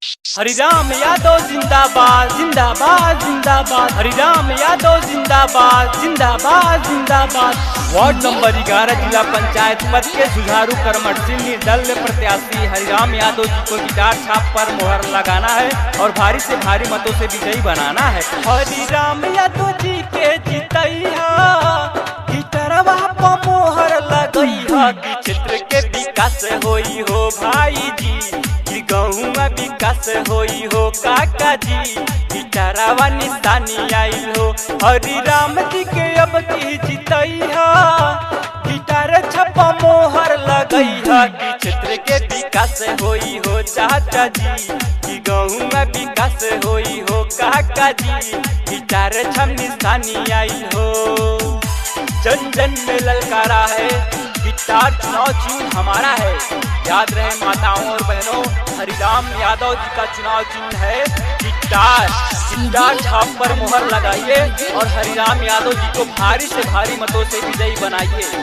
हरिराम यादव जिंदाबाद जिंदाबाद जिंदाबाद। हरिराम यादव जिंदाबाद जिंदाबाद जिंदाबाद। वार्ड नंबर 11 जिला पंचायत पद के जुझारू कर्मठ सिंह निर्दलीय प्रत्याशी हरिराम यादव जी को गिटार छाप पर मोहर लगाना है और भारी से भारी मतों से विजयी बनाना है। हरिराम यादव जी के जितैया गिटारवा पर मोहर लगैया कि क्षेत्र के विकास होई हो भाई जी, गाँव में विकास होई हो काका जी, गिटारवा निशानी आइल हो। हरिराम जी के अब की जितैया गिटार छपा मोहर लगैया कि क्षेत्र के विकास होई हो चाचा जी, कि गाँव में विकास होई हो काका जी, गिटार छम निशानी आइल हो। जन जन में ललकारा है गिटार, चुनाव चिन्ह हमारा है। याद रहे माताओं और बहनों, हरिराम यादव जी का चुनाव चिन्ह है गिटार। गिटार छाप पर मोहर लगाइए और हरिराम यादव जी को भारी से भारी मतों से विजयी बनाइए।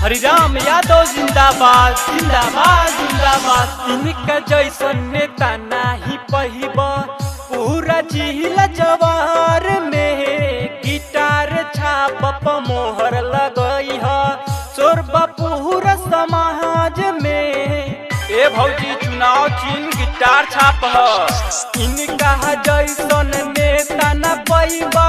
हरिराम यादव जिंदाबाद जिंदाबाद जिंदाबाद। इनका जैसन नेता नहीं पहिबा पूरा जिला जवार में, गिटार छाप पर मोहर लगई है सोरबा पूरा समाज में। ए भौजी चुनाव चिन्ह गिटार छाप है, इनका जैसन नेता न पैबा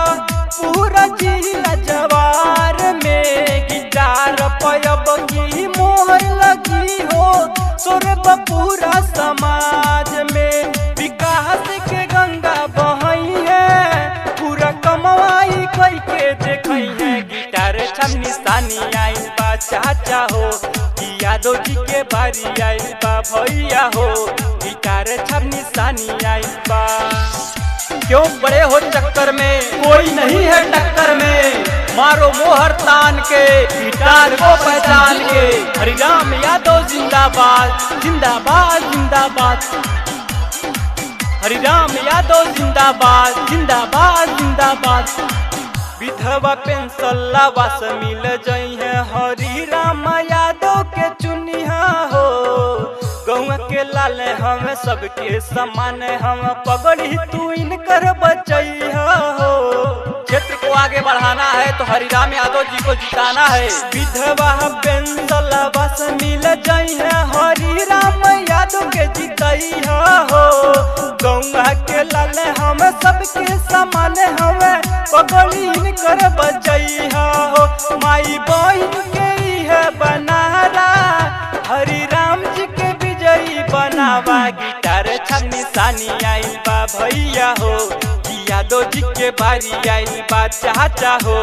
पूरा जिला जवार में। गिटार पयब की मोहर लगी हो सोरबा पूरा समाज में। विकास के गंगा बहई है पूरा कमाई कई के देखई है, गिटार छम निशानी आइल बा चाचा हो, कि यादव जी के बारी आइल बा भैया हो, गिटार छम निशानी आइल बा। क्यों बड़े हो चक्कर में, कोई नहीं है टक्कर में, मारो मोहर तान के गिटार को पहचान के। हरिराम यादव जिंदाबाद जिंदाबाद जिंदाबाद। हरिराम यादव जिंदाबाद जिंदाबाद जिंदाबाद। विधवा पेंशन लावास मिल जई है हरिराम यादव के चुनिया हो। गौआ के लाल हम सबके समान हम, पगड़ी तू इनकर बचैया हो। क्षेत्र को आगे बढ़ाना है तो हरिराम यादव जी को जिताना है। विधवा पेंशन लावास मिल जई है हरिराम यादव के जितैया हो। गौआ के लाल हम सबके समान हम, पगड़ी इनकर बचैया हो। माई बहन के है बनारा हरिराम जी के विजयी बनावा। गिटार छम निशानी आइल बा भैया हो, कि यादव जी के बारी आइल बा चाचा हो,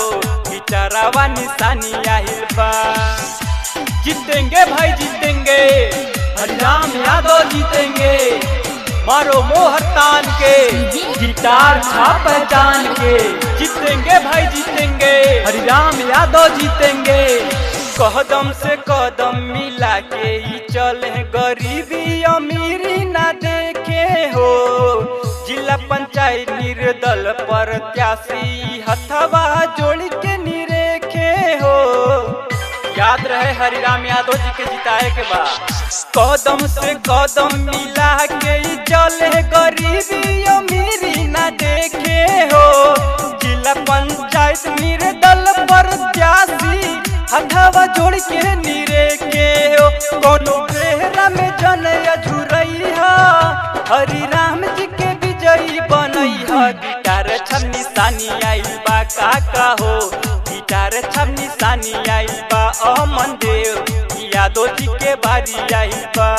गिटारवा निशानी आइल बा। जीतेंगे भाई जीतेंगे, हरिराम यादव जीतेंगे, मारो मोहर तान के गिटार छाप पहचान के। जीतेंगे भाई जीतेंगे, हरिराम यादव जीतेंगे। कदम से कदम मिला के ही चले, गरीबी अमीरी ना देखे हो। जिला पंचायत निर्दल प्रत्याशी हथवा जोड़ के निरेखे हो। याद रहे हरिराम यादव जी के जिताए के बाद कदम से कदम मिला के ही चले, गरीबी अमीरी ना देखे हो। जिला पंचायत निर्दल प्रत्याशी हथवा जोड़ के निरेखे हो। कोनो बेहरा में जन अझुरैया हरिराम जी के विजयी बनैया। गिटार छम निशानी आइल बा काका हो, गिटार छम निशानी आइल बा अमन देव, यादव जी के बारी आइल बा।